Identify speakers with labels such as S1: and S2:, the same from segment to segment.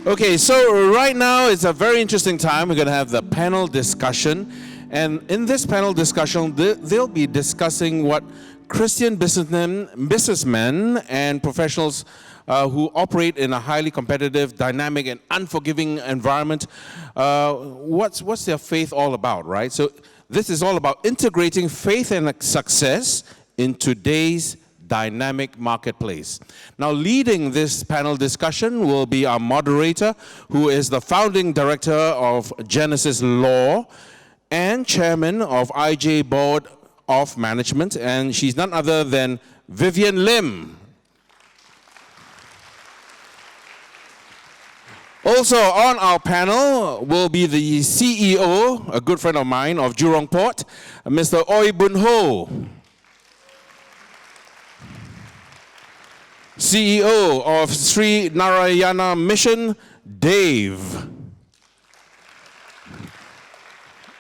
S1: Okay, so right now it's a very interesting time. We're going to have the panel discussion. And in this panel discussion, they'll be discussing what Christian businessmen and professionals who operate in a highly competitive, dynamic, and unforgiving environment, what's their faith all about, right? So this is all about integrating faith and success in today's dynamic marketplace. Now, leading this panel discussion will be our moderator, who is the founding director of Genesis Law and chairman of IJ Board of Management, and she's none other than Vivienne Lim. Also on our panel will be the CEO, a good friend of mine, of Jurong Port, Mr. Oi Boon Ho. CEO of Sree Narayana Mission, Dave.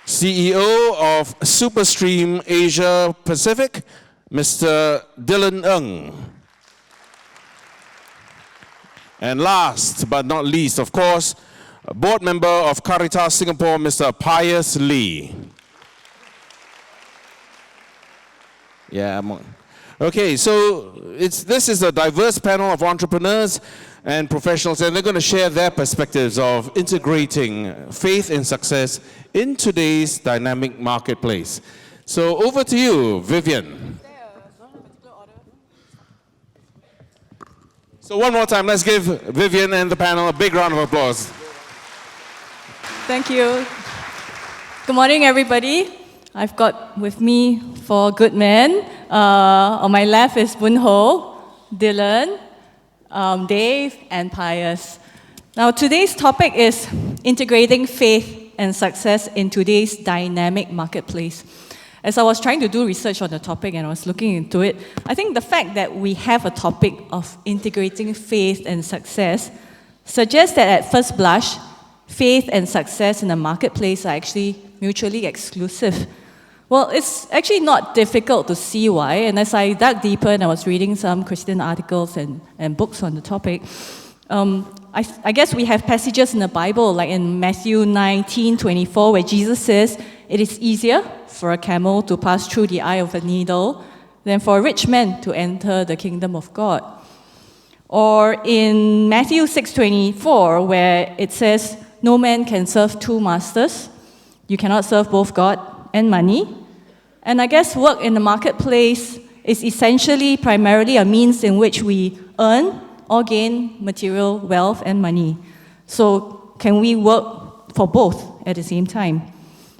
S1: CEO of SuperSteam Asia Pacific, Mr. Dylan Ng. And last but not least, of course, a board member of Caritas Singapore, Mr. Pius Lee. Yeah, okay, so this is a diverse panel of entrepreneurs and professionals, and they're going to share their perspectives of integrating faith and success in today's dynamic marketplace. So over to you, Vivienne. So one more time, let's give Vivienne and the panel a big round of applause.
S2: Thank you. Good morning, everybody. I've got with me 4 good men. On my left is Boon Ho, Dylan, Dave, and Pius. Now, today's topic is integrating faith and success in today's dynamic marketplace. As I was trying to do research on the topic and I was looking into it, I think the fact that we have a topic of integrating faith and success suggests that at first blush, faith and success in the marketplace are actually mutually exclusive. Well, it's actually not difficult to see why, and as I dug deeper and I was reading some Christian articles and books on the topic, I guess we have passages in the Bible, like in Matthew 19:24, where Jesus says, "It is easier for a camel to pass through the eye of a needle than for a rich man to enter the kingdom of God." Or in Matthew 6:24, where it says, "No man can serve 2 masters. You cannot serve both God and money." And I guess work in the marketplace is essentially primarily a means in which we earn or gain material wealth and money. So can we work for both at the same time?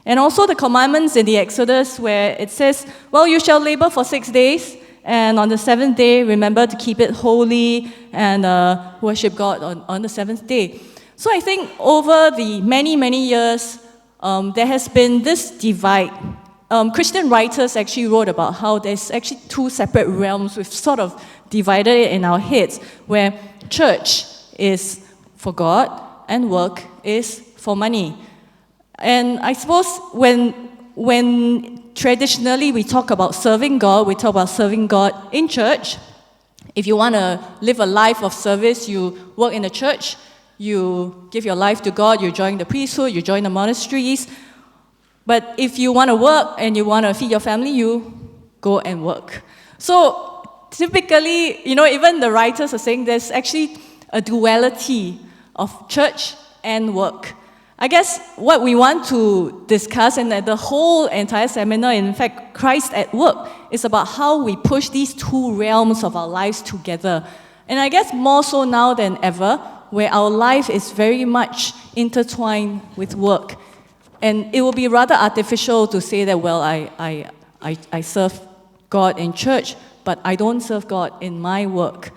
S2: And also the commandments in the Exodus where it says, well, you shall labor for 6 days, and on the 7th day, remember to keep it holy and worship God on the 7th day. So I think over the many years, there has been this divide. Christian writers actually wrote about how there's actually 2 separate realms. We've sort of divided it in our heads, where church is for God and work is for money. And I suppose when traditionally we talk about serving God, we talk about serving God in church. If you want to live a life of service, you work in the church, you give your life to God, you join the priesthood, you join the monasteries. But if you want to work and you want to feed your family, you go and work. So typically, even the writers are saying there's actually a duality of church and work. I guess what we want to discuss, and the whole entire seminar, in fact, Christ at Work, is about how we push these 2 realms of our lives together. And I guess more so now than ever, where our life is very much intertwined with work. And it will be rather artificial to say that, well, I serve God in church, but I don't serve God in my work.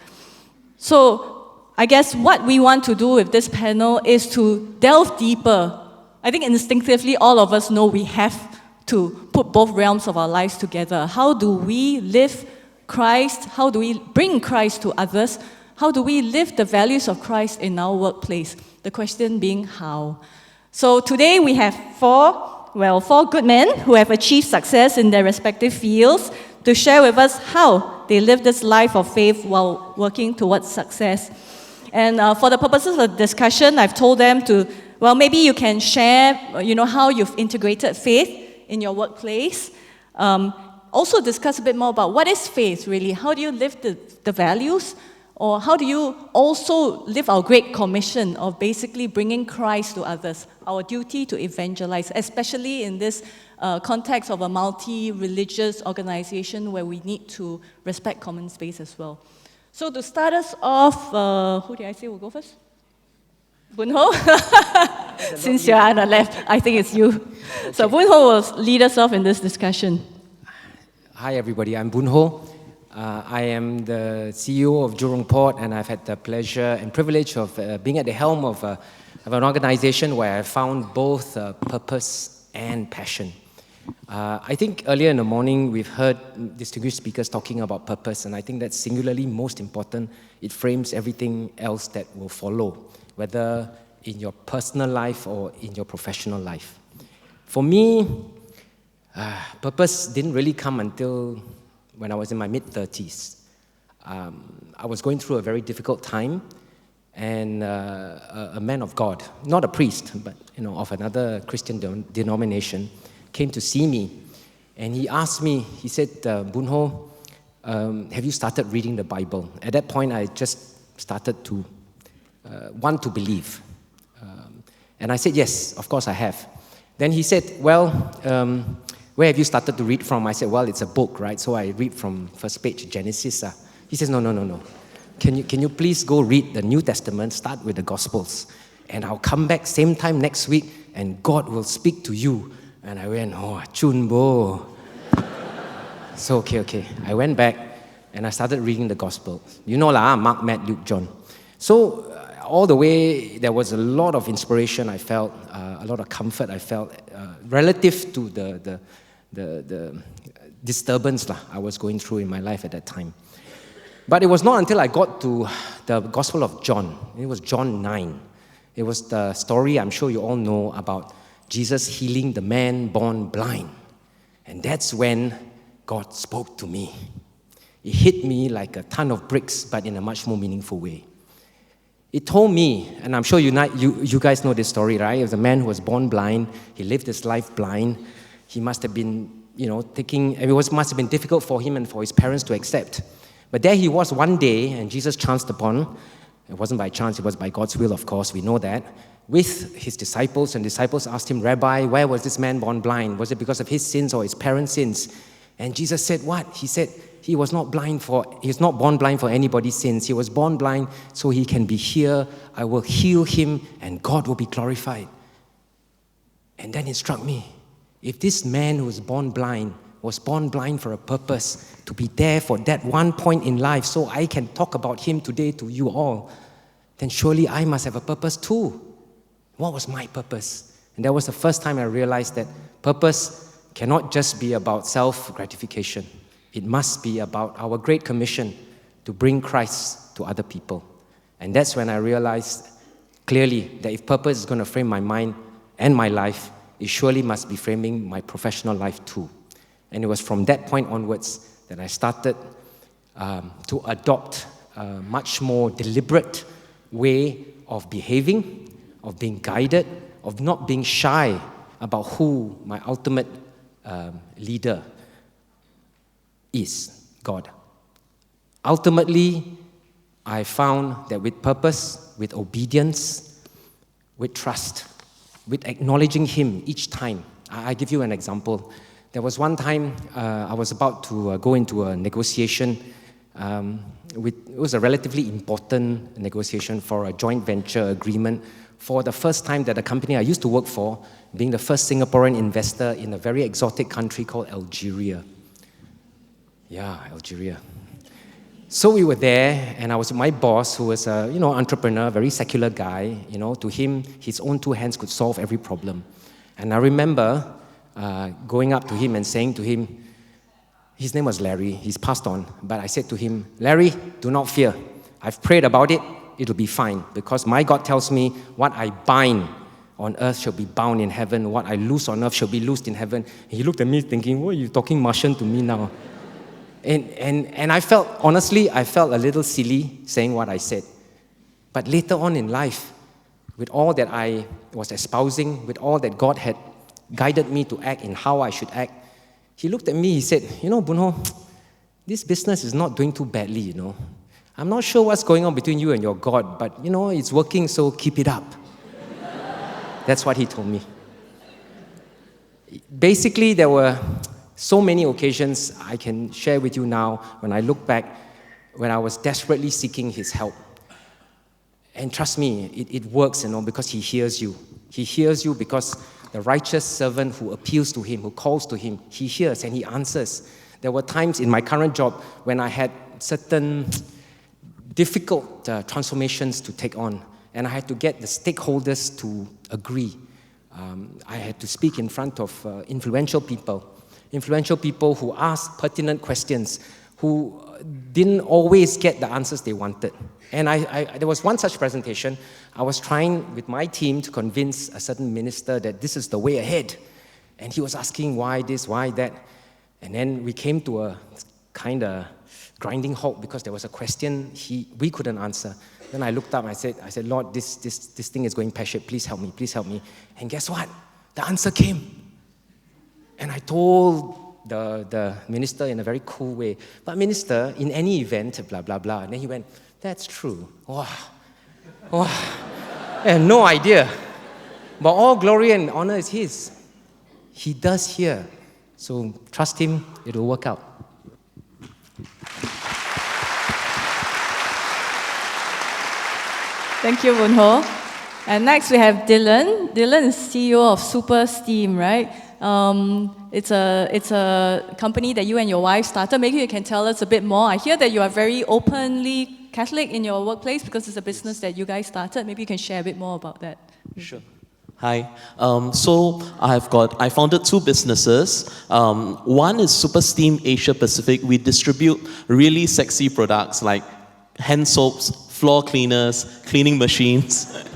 S2: So I guess what we want to do with this panel is to delve deeper. I think instinctively all of us know we have to put both realms of our lives together. How do we live Christ? How do we bring Christ to others? How do we live the values of Christ in our workplace? The question being how. So today we have 4 good men who have achieved success in their respective fields to share with us how they live this life of faith while working towards success. And for the purposes of discussion, I've told them to, well, maybe you can share, how you've integrated faith in your workplace. Also discuss a bit more about what is faith, really? How do you live the values? Or how do you also live our great commission of basically bringing Christ to others, our duty to evangelize, especially in this context of a multi-religious organization where we need to respect common space as well. So to start us off, who did I say will go first? Boon Ho? Since you're on the left, I think it's you. Okay. So Boon Ho will lead us off in this discussion.
S3: Hi everybody, I'm Boon Ho. I am the CEO of Jurong Port, and I've had the pleasure and privilege of being at the helm of an organization where I found both purpose and passion. I think earlier in the morning we've heard distinguished speakers talking about purpose, and I think that's singularly most important. It frames everything else that will follow, whether in your personal life or in your professional life. For me, purpose didn't really come until when I was in my mid-30s. I was going through a very difficult time, and a man of God, not a priest, but of another Christian denomination, came to see me, and he asked me, he said, Boon Ho, have you started reading the Bible? At that point, I just started to want to believe. And I said, yes, of course I have. Then he said, well, where have you started to read from? I said, well, it's a book, right? So I read from first page, Genesis. He says, no. Can you please go read the New Testament, start with the Gospels, and I'll come back same time next week, and God will speak to you. And I went, chunbo. So, okay. I went back, and I started reading the Gospels. Mark, Matt, Luke, John. So, all the way, there was a lot of inspiration I felt, a lot of comfort I felt, relative to the disturbance I was going through in my life at that time. But it was not until I got to the Gospel of John. It was John 9. It was the story I'm sure you all know about Jesus healing the man born blind. And that's when God spoke to me. It hit me like a ton of bricks, but in a much more meaningful way. It told me, and I'm sure you guys know this story, right? It was a man who was born blind. He lived his life blind. He must have been, must have been difficult for him and for his parents to accept. But there he was one day, and Jesus chanced upon, it wasn't by chance, it was by God's will, of course, we know that, with his disciples, and disciples asked him, Rabbi, why was this man born blind? Was it because of his sins or his parents' sins? And Jesus said what? He said, he was not born blind for anybody's sins. He was born blind so he can be here. I will heal him and God will be glorified. And then it struck me. If this man who was born blind for a purpose, to be there for that one point in life so I can talk about him today to you all, then surely I must have a purpose too. What was my purpose? And that was the first time I realized that purpose cannot just be about self-gratification. It must be about our great commission to bring Christ to other people. And that's when I realized clearly that if purpose is going to frame my mind and my life, it surely must be framing my professional life too. And it was from that point onwards that I started to adopt a much more deliberate way of behaving, of being guided, of not being shy about who my ultimate leader is, God. Ultimately, I found that with purpose, with obedience, with trust, with acknowledging Him each time. I give you an example. There was one time I was about to go into a negotiation. It was a relatively important negotiation for a joint venture agreement for the first time that the company I used to work for, being the first Singaporean investor in a very exotic country called Algeria. Yeah, Algeria. So we were there, and I was with my boss, who was a entrepreneur, very secular guy. To him, his own two hands could solve every problem. And I remember going up to him and saying to him, his name was Larry, he's passed on, but I said to him, Larry, do not fear. I've prayed about it, it'll be fine, because my God tells me what I bind on earth shall be bound in heaven, what I loose on earth shall be loosed in heaven. And he looked at me thinking, what are you talking Martian to me now? And I felt, honestly, I felt a little silly saying what I said. But later on in life, with all that I was espousing, with all that God had guided me to act in how I should act, he looked at me, he said, Boon Ho, this business is not doing too badly, I'm not sure what's going on between you and your God, but, it's working, so keep it up. That's what he told me. Basically, there were so many occasions I can share with you now when I look back, when I was desperately seeking his help. And trust me, it works, because he hears you. He hears you because the righteous servant who appeals to him, who calls to him, he hears and he answers. There were times in my current job when I had certain difficult transformations to take on, and I had to get the stakeholders to agree. I had to speak in front of influential people who asked pertinent questions, who didn't always get the answers they wanted. And there was one such presentation. I was trying with my team to convince a certain minister that this is the way ahead. And he was asking why this, why that. And then we came to a kind of grinding halt because there was a question we couldn't answer. Then I looked up and I said, Lord, this thing is going pear-shaped. Please help me, please help me. And guess what? The answer came. And I told the minister in a very cool way, but minister, in any event, blah, blah, blah. And then he went, that's true. Wow. I had no idea. But all glory and honor is his. He does hear. So trust him, it will work out.
S2: Thank you, Boon Ho. And next we have Dylan. Dylan is CEO of SuperSteam, right? It's a company that you and your wife started. Maybe you can tell us a bit more. I hear that you are very openly Catholic in your workplace because it's a business that you guys started. Maybe you can share a bit more about that.
S4: Sure. Hi. So I founded two businesses. One is SuperSteam Asia Pacific. We distribute really sexy products like hand soaps, floor cleaners, cleaning machines.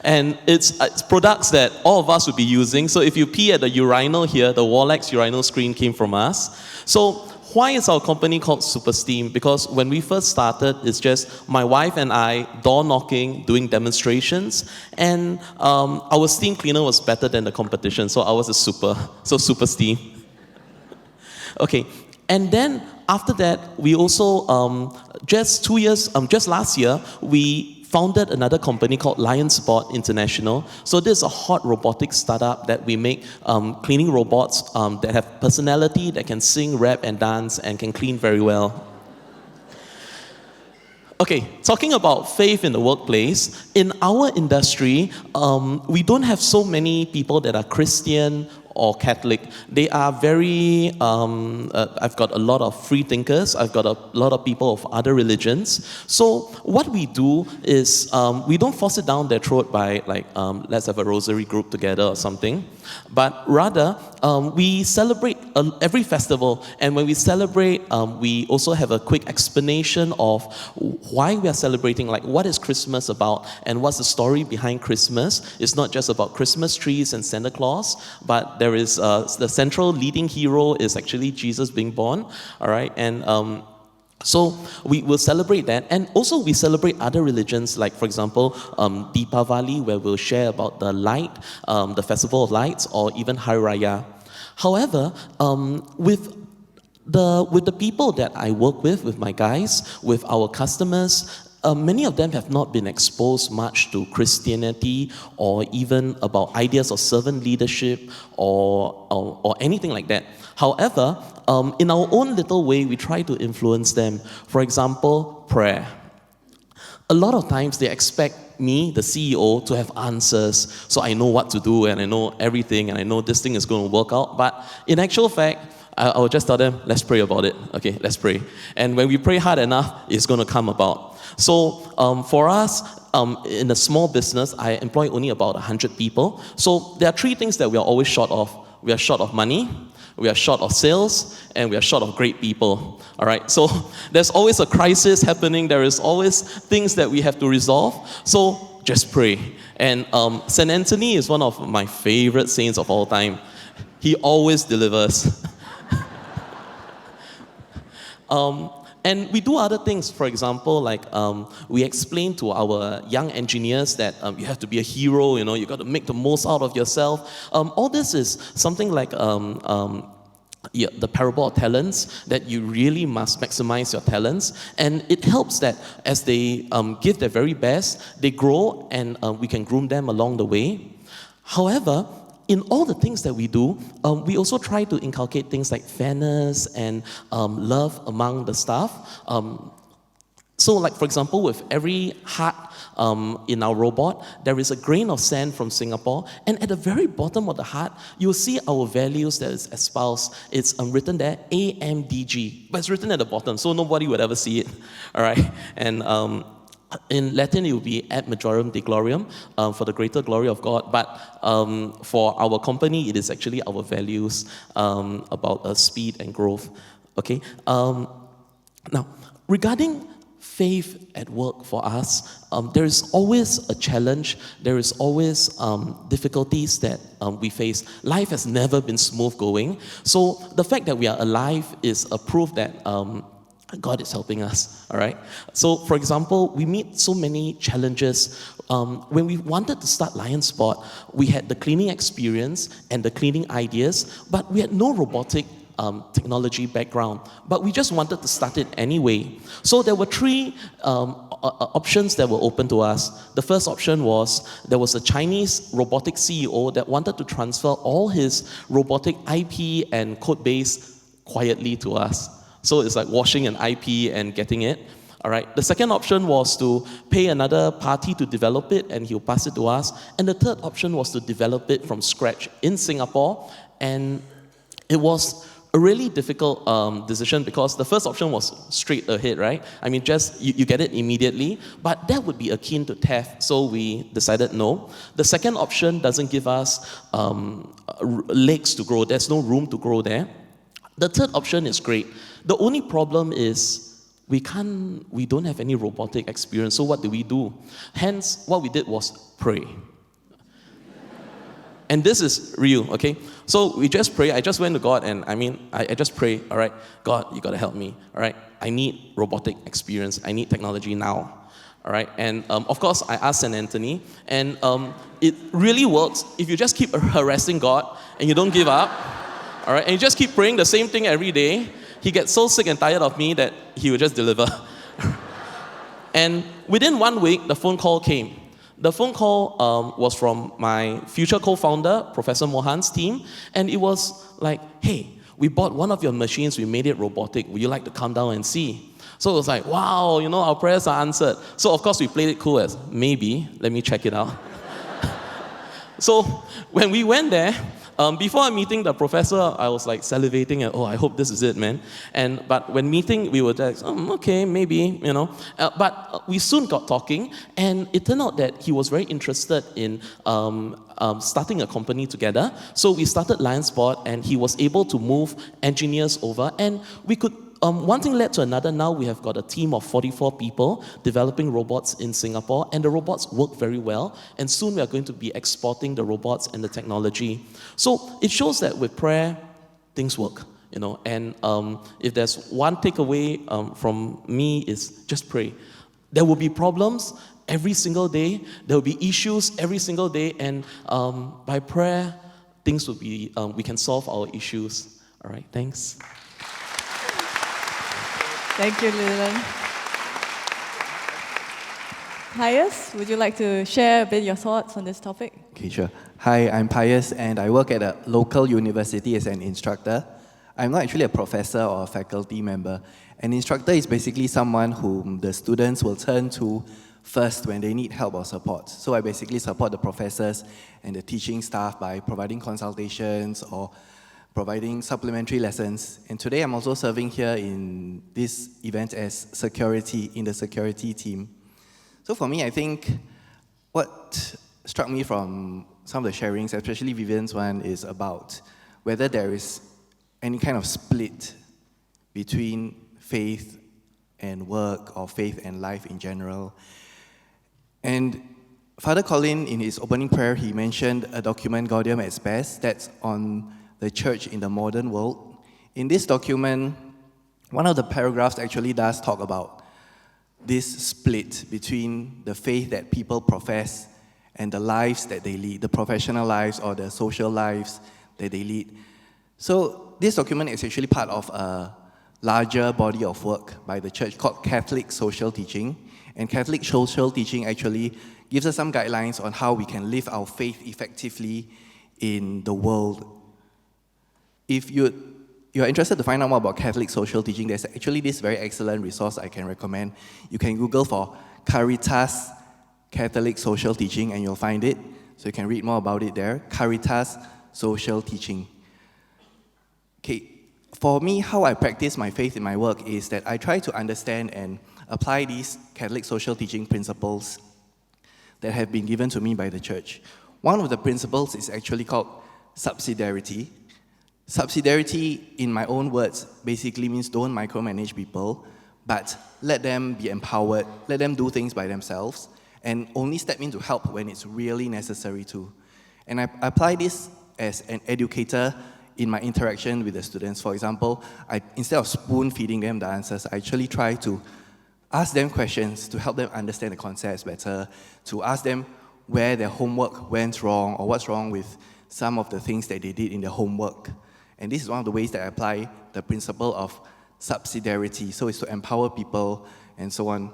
S4: And it's products that all of us would be using. So if you pee at the urinal here, the Wallex urinal screen came from us. So why is our company called SuperSteam? Because when we first started, it's just my wife and I door knocking, doing demonstrations, and our steam cleaner was better than the competition, so I was a super, so SuperSteam. Okay, and then after that, we also just last year, we founded another company called Lionspot International. So this is a hot robotics startup that we make cleaning robots that have personality, that can sing, rap, and dance, and can clean very well. Okay, talking about faith in the workplace, in our industry, we don't have so many people that are Christian or Catholic. They are very, I've got a lot of free thinkers, I've got a lot of people of other religions. So what we do is, we don't force it down their throat by like, let's have a rosary group together or something. But rather, we celebrate every festival, and when we celebrate, we also have a quick explanation of why we are celebrating, like what is Christmas about, and what's the story behind Christmas. It's not just about Christmas trees and Santa Claus, but there is the central leading hero is actually Jesus being born, all right? And so we will celebrate that, and also we celebrate other religions, like for example, Deepavali, where we'll share about the light, the festival of lights, or even Hari Raya. However, with the people that I work with my guys, with our customers, many of them have not been exposed much to Christianity or even about ideas of servant leadership or anything like that. However, in our own little way, we try to influence them. For example, prayer. A lot of times they expect me, the CEO, to have answers, so I know what to do and I know everything and I know this thing is going to work out. But in actual fact, I will just tell them, let's pray about it. Okay, let's pray. And when we pray hard enough, it's going to come about. So for us, in a small business, I employ only about 100 people. So there are three things that we are always short of. We are short of money, we are short of sales, and we are short of great people. All right, so there's always a crisis happening. There is always things that we have to resolve. So just pray. And St. Anthony is one of my favorite saints of all time. He always delivers. And we do other things. For example, like we explain to our young engineers that you have to be a hero, you got to make the most out of yourself. All this is something like the parable of talents, that you really must maximize your talents. And it helps that as they give their very best, they grow, and we can groom them along the way. However, in all the things that we do, we also try to inculcate things like fairness and love among the staff. So like, for example, with every heart in our robot, there is a grain of sand from Singapore, and at the very bottom of the heart, you'll see our values that is espoused. It's written there, AMDG, but it's written at the bottom, so nobody would ever see it, all right? And in Latin, it will be ad majorem Dei gloriam, for the greater glory of God. But for our company, it is actually our values about speed and growth. Okay. Now, regarding faith at work for us, there is always a challenge. There is always difficulties that we face. Life has never been smooth going. So the fact that we are alive is a proof that God is helping us, all right? So, for example, we meet so many challenges. When we wanted to start Lion Spot, we had the cleaning experience and the cleaning ideas, but we had no robotic technology background. But we just wanted to start it anyway. So there were three options that were open to us. The first option was, there was a Chinese robotic CEO that wanted to transfer all his robotic IP and code base quietly to us. So it's like washing an IP and getting it, all right? The second option was to pay another party to develop it, and he'll pass it to us. And the third option was to develop it from scratch in Singapore. And it was a really difficult decision, because the first option was straight ahead, right? I mean, just you get it immediately, but that would be akin to theft, so we decided no. The second option doesn't give us legs to grow. There's no room to grow there. The third option is great. The only problem is we don't have any robotic experience, so what do? Hence, what we did was pray. And this is real, okay? So we just pray. I just went to God, and I just pray, all right, God, you got to help me, all right? I need robotic experience. I need technology now, all right? And of course, I asked St. Anthony, and it really works if you just keep harassing God and you don't give up, all right? And you just keep praying the same thing every day. He gets so sick and tired of me that he will just deliver. And within 1 week, the phone call came. The phone call was from my future co-founder, Professor Mohan's team, and it was like, hey, we bought one of your machines, we made it robotic, would you like to come down and see? So it was like, wow, our prayers are answered. So of course we played it cool as, maybe, let me check it out. So when we went there, before meeting the professor, I was like salivating and, I hope this is it, man. But when meeting, we were like, okay, maybe, But we soon got talking, and it turned out that he was very interested in starting a company together. So we started Lion Spot, and he was able to move engineers over, and we could. One thing led to another. Now we have got a team of 44 people developing robots in Singapore, and the robots work very well, and soon we are going to be exporting the robots and the technology. So it shows that with prayer, things work, and if there's one takeaway from me is just pray. There will be problems every single day, there will be issues every single day, and by prayer, things will be, we can solve our issues. All right, thanks.
S2: Thank you, Dylan. Pius, would you like to share a bit your thoughts on this topic?
S5: Okay, sure. Hi, I'm Pius, and I work at a local university as an instructor. I'm not actually a professor or a faculty member. An instructor is basically someone whom the students will turn to first when they need help or support. So I basically support the professors and the teaching staff by providing consultations or providing supplementary lessons. And today I'm also serving here in this event as security, in the security team. So for me, I think what struck me from some of the sharings, especially Vivienne's one, is about whether there is any kind of split between faith and work or faith and life in general. And Father Colin, in his opening prayer, he mentioned a document, Gaudium et Spes, that's on the church in the modern world. In this document, one of the paragraphs actually does talk about this split between the faith that people profess and the lives that they lead, the professional lives or the social lives that they lead. So this document is actually part of a larger body of work by the church called Catholic Social Teaching. And Catholic Social Teaching actually gives us some guidelines on how we can live our faith effectively in the world. If you're interested to find out more about Catholic Social Teaching, there's actually this very excellent resource I can recommend. You can Google for Caritas Catholic Social Teaching and you'll find it. So you can read more about it there. Caritas Social Teaching. Okay, for me, how I practice my faith in my work is that I try to understand and apply these Catholic social teaching principles that have been given to me by the church. One of the principles is actually called subsidiarity. Subsidiarity, in my own words, basically means don't micromanage people, but let them be empowered, let them do things by themselves, and only step in to help when it's really necessary to. And I apply this as an educator in my interaction with the students. For example, instead of spoon-feeding them the answers, I actually try to ask them questions to help them understand the concepts better, to ask them where their homework went wrong or what's wrong with some of the things that they did in their homework. And this is one of the ways that I apply the principle of subsidiarity. So it's to empower people and so on.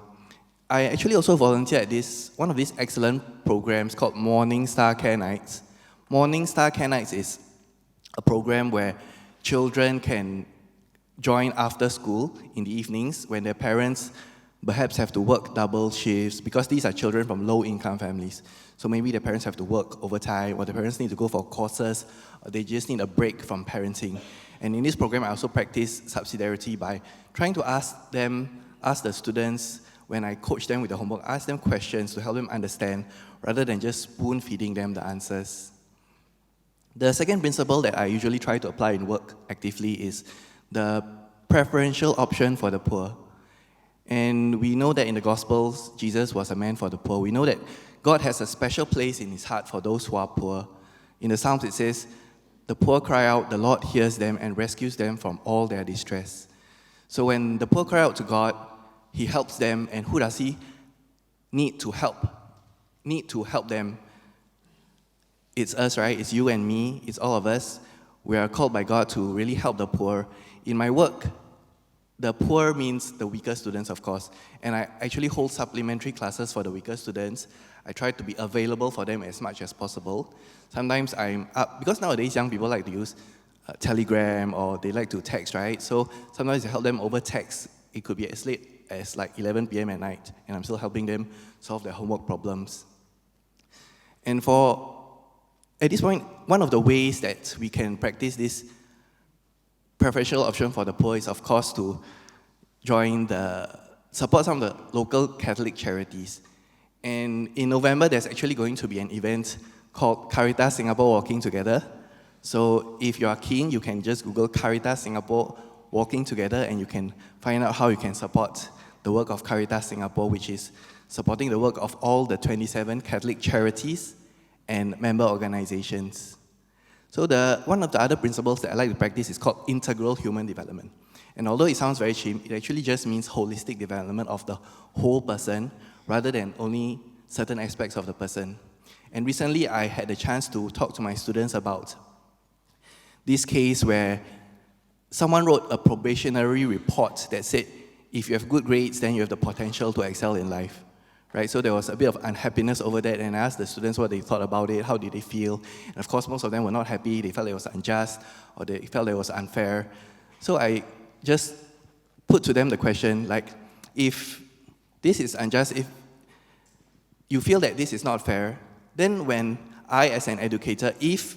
S5: I actually also volunteer at one of these excellent programs called Morning Star Care Nights. Morning Star Care Nights is a program where children can join after school in the evenings when their parents perhaps have to work double shifts because these are children from low-income families. So maybe their parents have to work overtime or their parents need to go for courses or they just need a break from parenting. And in this program, I also practice subsidiarity by trying to ask the students, when I coach them with the homework, ask them questions to help them understand rather than just spoon-feeding them the answers. The second principle that I usually try to apply in work actively is the preferential option for the poor. And we know that in the Gospels, Jesus was a man for the poor. We know that God has a special place in his heart for those who are poor. In the Psalms it says, the poor cry out, the Lord hears them and rescues them from all their distress. So when the poor cry out to God, he helps them, and who does he need to help? Need to help them. It's us, right? It's you and me. It's all of us. We are called by God to really help the poor. In my work, the poor means the weaker students, of course. And I actually hold supplementary classes for the weaker students. I try to be available for them as much as possible. Sometimes I'm up, because nowadays young people like to use Telegram or they like to text, right? So sometimes I help them over text. It could be as late as like 11 p.m. at night, and I'm still helping them solve their homework problems. And at this point, one of the ways that we can practice this preferential option for the poor is, of course, to support some of the local Catholic charities. And in November, there's actually going to be an event called Caritas Singapore Walking Together. So if you are keen, you can just Google Caritas Singapore Walking Together and you can find out how you can support the work of Caritas Singapore, which is supporting the work of all the 27 Catholic charities and member organizations. So one of the other principles that I like to practice is called integral human development. And although it sounds very cheap, it actually just means holistic development of the whole person rather than only certain aspects of the person. And recently I had the chance to talk to my students about this case where someone wrote a probationary report that said, if you have good grades, then you have the potential to excel in life. Right? So there was a bit of unhappiness over that, and I asked the students what they thought about it, how did they feel. And of course, most of them were not happy. They felt it was unjust, or they felt it was unfair. So I just put to them the question, like, if this is unjust, if you feel that this is not fair, then when I, as an educator, if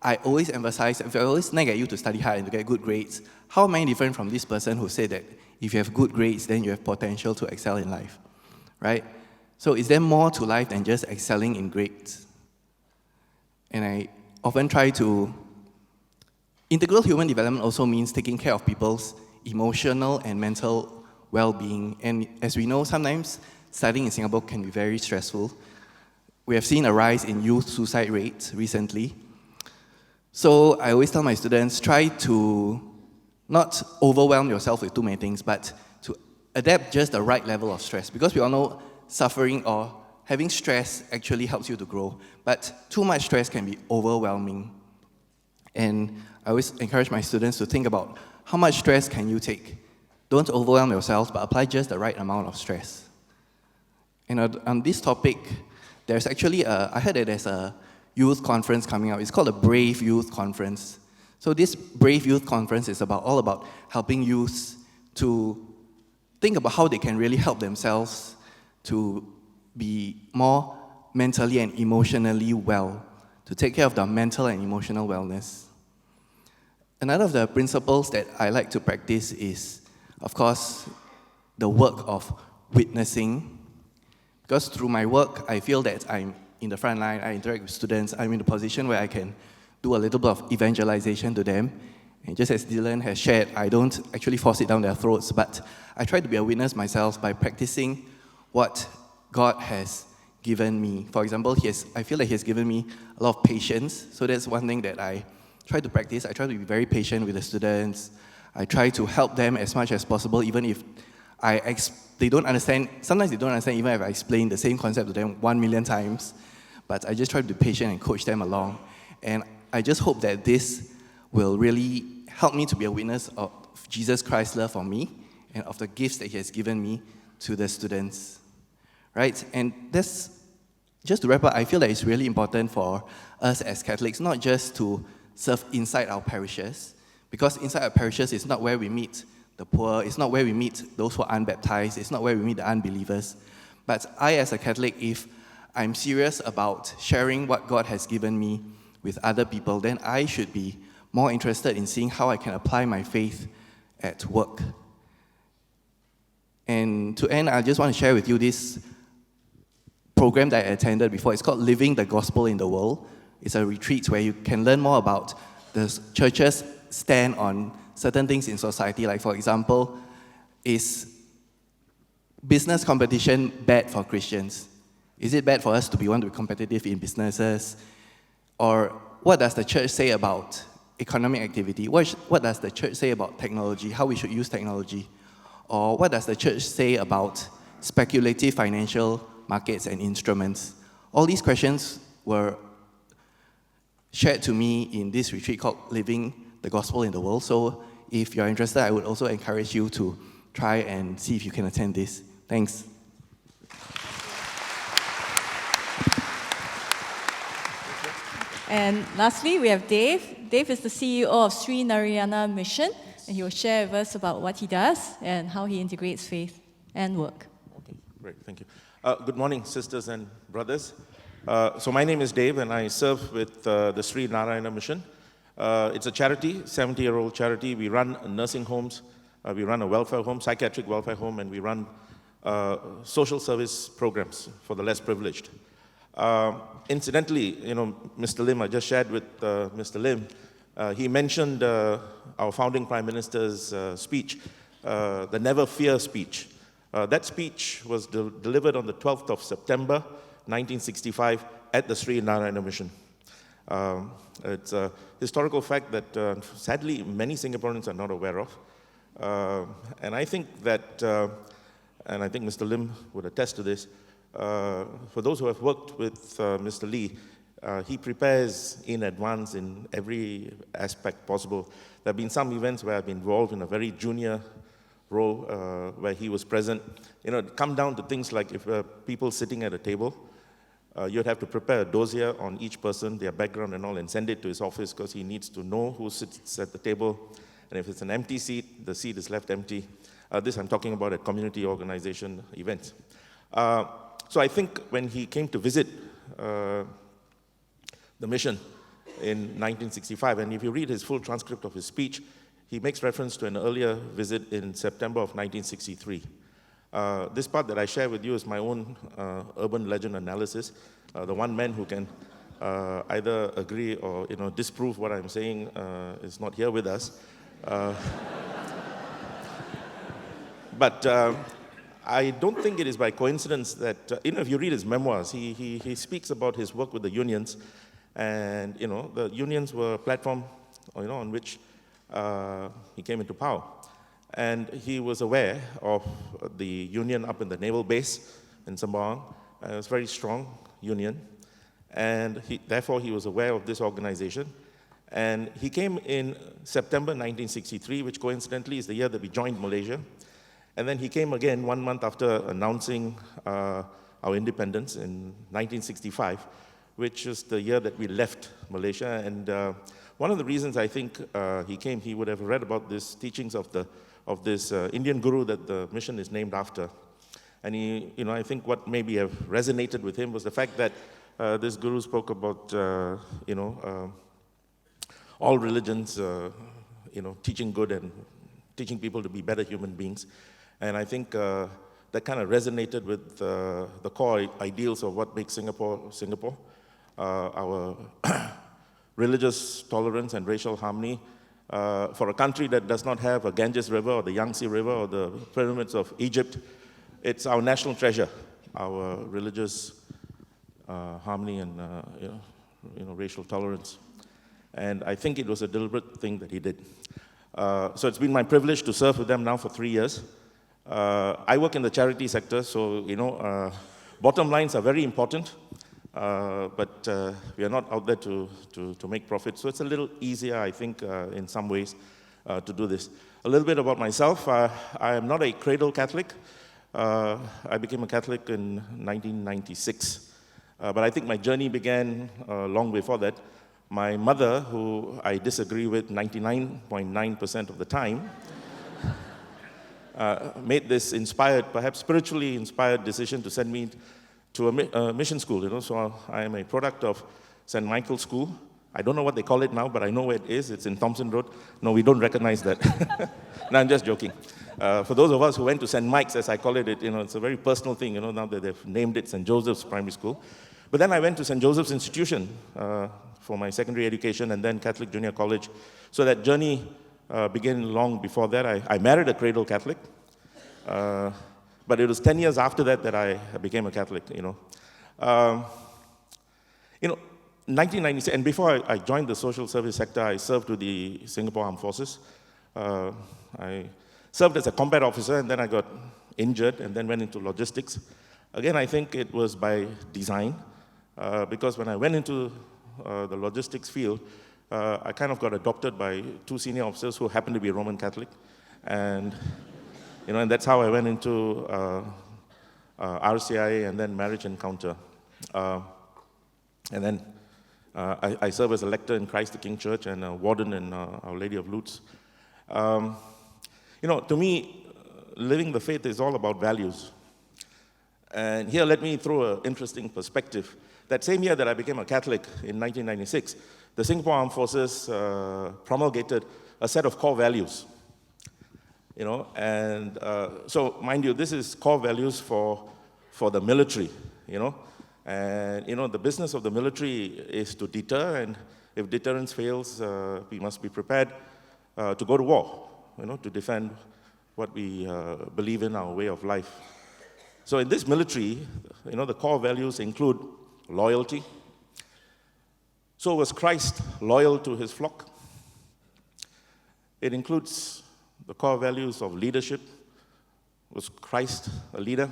S5: I always nag at you to study hard and to get good grades, how am I different from this person who said that if you have good grades, then you have potential to excel in life, right? So is there more to life than just excelling in grades? And I often try to... Integral human development also means taking care of people's emotional and mental well-being. And as we know, sometimes studying in Singapore can be very stressful. We have seen a rise in youth suicide rates recently. So I always tell my students, try to not overwhelm yourself with too many things, but to adapt just the right level of stress. Because we all know suffering or having stress actually helps you to grow, but too much stress can be overwhelming. And I always encourage my students to think about how much stress can you take. Don't overwhelm yourselves, but apply just the right amount of stress. And on this topic, there's actually I heard that there's a youth conference coming up. It's called the Brave Youth Conference. So this Brave Youth Conference is all about helping youths to think about how they can really help themselves to be more mentally and emotionally well, to take care of their mental and emotional wellness. Another of the principles that I like to practice is, of course, the work of witnessing. Because through my work, I feel that I'm in the front line, I interact with students, I'm in a position where I can do a little bit of evangelization to them. And just as Dylan has shared, I don't actually force it down their throats, but I try to be a witness myself by practicing what God has given me. For example, I feel like He has given me a lot of patience, so that's one thing that I try to practice. I try to be very patient with the students. I try to help them as much as possible, even if they don't understand. Sometimes they don't understand even if I explain the same concept to them 1,000,000 times, but I just try to be patient and coach them along. And I just hope that this will really help me to be a witness of Jesus Christ's love for me and of the gifts that He has given me to the students. Right? And that's, just to wrap up, I feel that it's really important for us as Catholics not just to serve inside our parishes, because inside our parishes is not where we meet the poor, it's not where we meet those who are unbaptized, it's not where we meet the unbelievers. But I, as a Catholic, if I'm serious about sharing what God has given me with other people, then I should be more interested in seeing how I can apply my faith at work. And to end, I just want to share with you this program that I attended before. It's called Living the Gospel in the World. It's a retreat where you can learn more about the church's stand on certain things in society. Like, for example, is business competition bad for Christians? Is it bad for us to want to be competitive in businesses? Or what does the church say about economic activity? What does the church say about technology, how we should use technology? Or what does the church say about speculative financial markets and instruments? All these questions were shared to me in this retreat called Living the Gospel in the World. So if you're interested, I would also encourage you to try and see if you can attend this. Thanks.
S2: And lastly, we have Dave. Dave is the CEO of Sree Narayana Mission, and he will share with us about what he does and how he integrates faith and work.
S6: Okay, great, thank you. Good morning, sisters and brothers. So my name is Dave, and I serve with the Sree Narayana Mission. It's a charity, 70-year-old charity. We run nursing homes, we run a welfare home, psychiatric welfare home, and we run social service programs for the less privileged. Incidentally, Mr. Lim, I just shared with Mr. Lim, he mentioned our founding Prime Minister's speech, the Never Fear speech. That speech was delivered on the 12th of September, 1965, at the Sree Narayana Mission. It's a historical fact that sadly many Singaporeans are not aware of. And I think that, and I think Mr. Lim would attest to this, for those who have worked with Mr. Lee, he prepares in advance in every aspect possible. There have been some events where I've been involved in a very junior role where he was present. Come down to things like if people sitting at a table, you'd have to prepare a dossier on each person, their background and all, and send it to his office because he needs to know who sits at the table. And if it's an empty seat, the seat is left empty. This I'm talking about at community organization events. So I think when he came to visit the mission in 1965, and if you read his full transcript of his speech, he makes reference to an earlier visit in September of 1963. This part that I share with you is my own urban legend analysis. The one man who can either agree or disprove what I'm saying is not here with us. But I don't think it is by coincidence that, if you read his memoirs, he speaks about his work with the unions, and, the unions were a platform, on which he came into power. And he was aware of the union up in the naval base in Sembawang. It was a very strong union. And therefore, he was aware of this organization. And he came in September 1963, which coincidentally is the year that we joined Malaysia. And then he came again 1 month after announcing our independence in 1965, which is the year that we left Malaysia. And one of the reasons I think he came, he would have read about these teachings of this Indian guru that the mission is named after. And I think what maybe have resonated with him was the fact that this guru spoke about, all religions, teaching good and teaching people to be better human beings. And I think that kind of resonated with the core ideals of what makes Singapore. Our religious tolerance and racial harmony. For a country that does not have a Ganges River or the Yangtze River or the pyramids of Egypt, it's our national treasure, our religious harmony and racial tolerance. And I think it was a deliberate thing that he did. So it's been my privilege to serve with them now for 3 years. I work in the charity sector, so bottom lines are very important, but we are not out there to make profit. So it's a little easier, I think, in some ways, to do this. A little bit about myself. I am not a cradle Catholic. I became a Catholic in 1996. But I think my journey began long before that. My mother, who I disagree with 99.9% of the time, made this inspired, perhaps spiritually inspired decision to send me to a mission school. So I am a product of St. Michael's School. I don't know what they call it now, but I know where it is. It's in Thompson Road. No, we don't recognize that. No, I'm just joking. For those of us who went to St. Mike's, as I call it, it's a very personal thing, now that they've named it St. Joseph's Primary School. But then I went to St. Joseph's Institution for my secondary education and then Catholic Junior College. So that journey began long before that. I married a cradle Catholic, but it was 10 years after that I became a Catholic, 1996, and before I joined the social service sector, I served with the Singapore Armed Forces. I served as a combat officer, and then I got injured, and then went into logistics. Again, I think it was by design, because when I went into the logistics field, I kind of got adopted by 2 senior officers who happened to be Roman Catholic, and and that's how I went into RCI and then Marriage Encounter, and then I serve as a lector in Christ the King Church and a warden in Our Lady of Lourdes. To me, living the faith is all about values. And here, let me throw an interesting perspective. That same year that I became a Catholic in 1996, the Singapore Armed Forces promulgated a set of core values. And so, mind you, this is core values for the military, And, the business of the military is to deter, and if deterrence fails, we must be prepared to go to war, to defend what we believe in, our way of life. So in this military, the core values include loyalty. So was Christ loyal to his flock? It includes the core values of leadership. Was Christ a leader?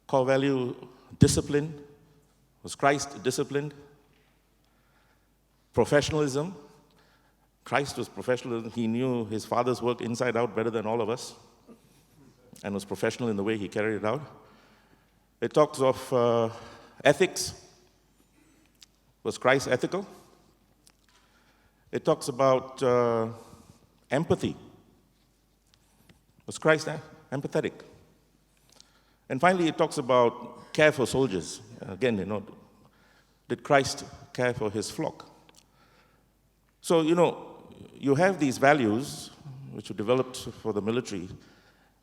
S6: Core value, discipline. Was Christ disciplined? Professionalism. Christ was professional. He knew his Father's work inside out better than all of us, and was professional in the way he carried it out. It talks of ethics. Was Christ ethical? It talks about empathy. Was Christ empathetic? And finally, it talks about care for soldiers. Again, did Christ care for his flock? So, you have these values which were developed for the military.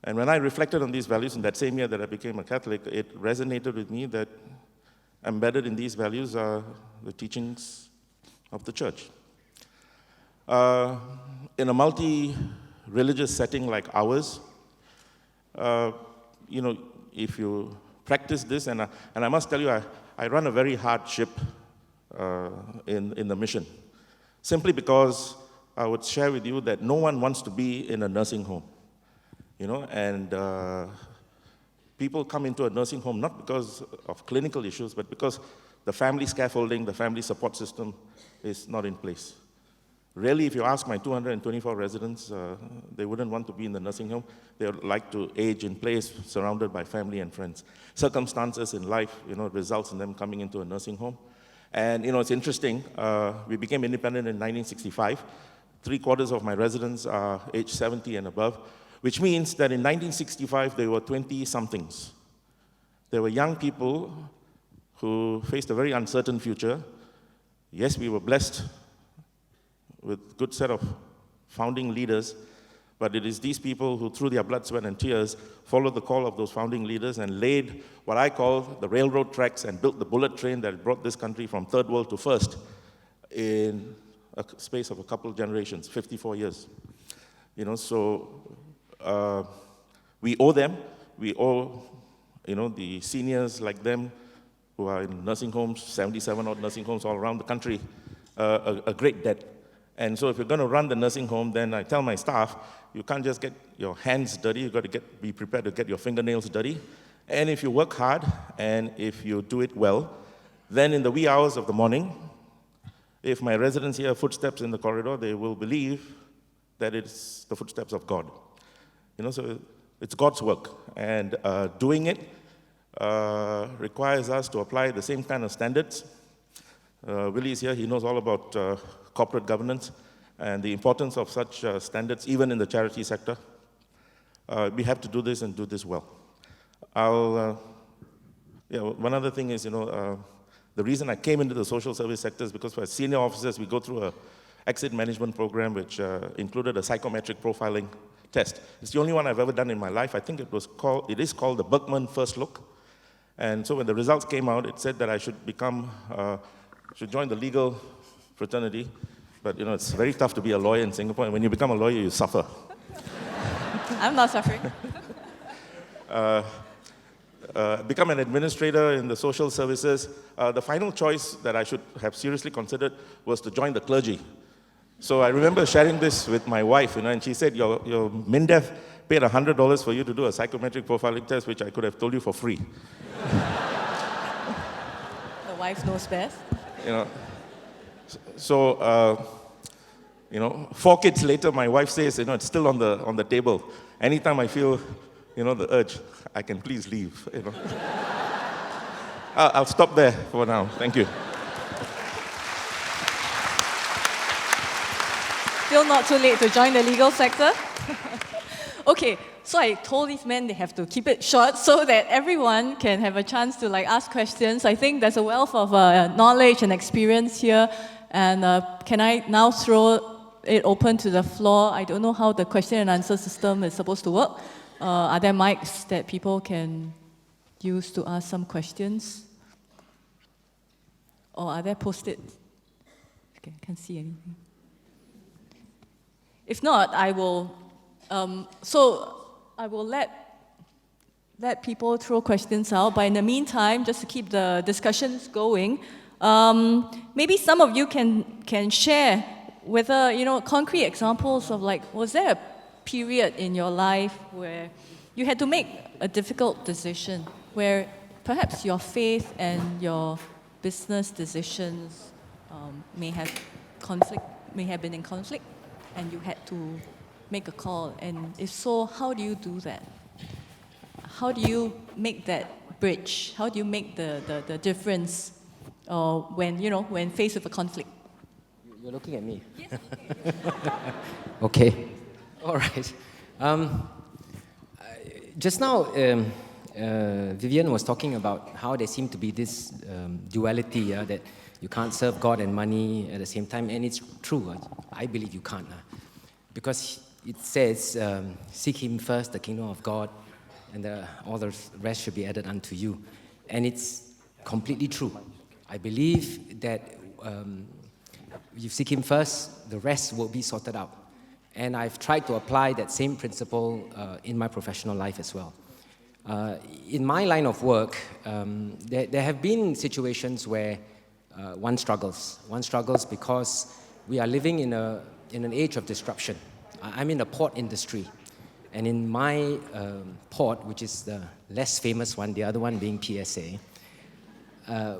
S6: And when I reflected on these values in that same year that I became a Catholic, it resonated with me that embedded in these values are the teachings of the church. In a multi-religious setting like ours, if you practice this, and I must tell you, I run a very hard ship in the mission. simply because I would share with you that no one wants to be in a nursing home, and people come into a nursing home not because of clinical issues, but because the family scaffolding, the family support system is not in place. Really, if you ask my 224 residents, they wouldn't want to be in the nursing home. They would like to age in place, surrounded by family and friends. Circumstances in life, results in them coming into a nursing home. And, it's interesting. We became independent in 1965. 3/4 of my residents are age 70 and above, which means that in 1965, they were 20-somethings. They were young people who faced a very uncertain future. Yes, we were blessed with a good set of founding leaders, but it is these people who, through their blood, sweat, and tears, followed the call of those founding leaders and laid what I call the railroad tracks and built the bullet train that brought this country from third world to first in a space of a couple of generations, 54 years. We owe them. We owe, the seniors like them who are in nursing homes, 77 odd nursing homes all around the country, a great debt. And so if you're going to run the nursing home, then I tell my staff, you can't just get your hands dirty, you've got to be prepared to get your fingernails dirty. And if you work hard, and if you do it well, then in the wee hours of the morning, if my residents hear footsteps in the corridor, they will believe that it's the footsteps of God. So it's God's work. And doing it requires us to apply the same kind of standards. Willie is here, he knows all about corporate governance and the importance of such standards, even in the charity sector. We have to do this and do this well. One other thing is, the reason I came into the social service sector is because for senior officers, we go through an exit management program which included a psychometric profiling test. It's the only one I've ever done in my life. I think it is called the Berkman First Look. And so when the results came out, it said that I should should join the legal fraternity. But, it's very tough to be a lawyer in Singapore. And when you become a lawyer, you suffer.
S2: I'm not suffering.
S6: Become an administrator in the social services. The final choice that I should have seriously considered was to join the clergy. So I remember sharing this with my wife, and she said, your MINDEF paid $100 for you to do a psychometric profiling test, which I could have told you for free.
S2: The wife knows best.
S6: So, 4 kids later, my wife says, it's still on the table. Anytime I feel, the urge, I can please leave. I'll stop there for now. Thank you.
S2: Still not too late to join the legal sector. Okay, so I told these men they have to keep it short so that everyone can have a chance to ask questions. I think there's a wealth of knowledge and experience here. And can I now throw it open to the floor? I don't know how the question and answer system is supposed to work. Are there mics that people can use to ask some questions? Or are there post-its? Okay, I can't see anything. If not, I will. I will let people throw questions out. But in the meantime, just to keep the discussions going, maybe some of you can share whether concrete examples of was there a period in your life where you had to make a difficult decision, where perhaps your faith and your business decisions may have been in conflict, and you had to make a call, and if so, how do you do that? How do you make that bridge? How do you make the difference when faced with a conflict?
S3: You're looking at me.
S2: Yes.
S3: Okay. All right. Just now, Vivienne was talking about how there seemed to be this duality that you can't serve God and money at the same time, and it's true. I believe you can't, because it says, "Seek Him first, the kingdom of God, and all the rest should be added unto you," and it's completely true. I believe that you seek Him first, the rest will be sorted out. And I've tried to apply that same principle in my professional life as well. In my line of work, there have been situations where one struggles. One struggles because we are living in an age of disruption. I'm in the port industry. And in my port, which is the less famous one, the other one being PSA,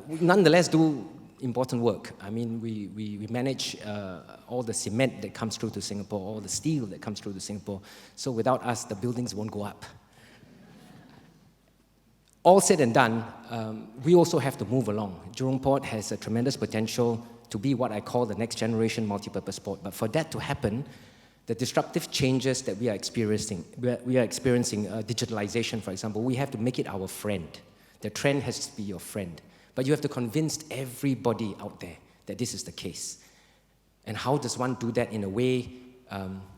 S3: we nonetheless do important work. I mean, we manage all the cement that comes through to Singapore, all the steel that comes through to Singapore. So without us, the buildings won't go up. All said and done, we also have to move along. Jurong Port has a tremendous potential to be what I call the next generation multipurpose port. But for that to happen, the disruptive changes that we are experiencing, digitalization, for example, we have to make it our friend. The trend has to be your friend. But you have to convince everybody out there that this is the case. And how does one do that in a way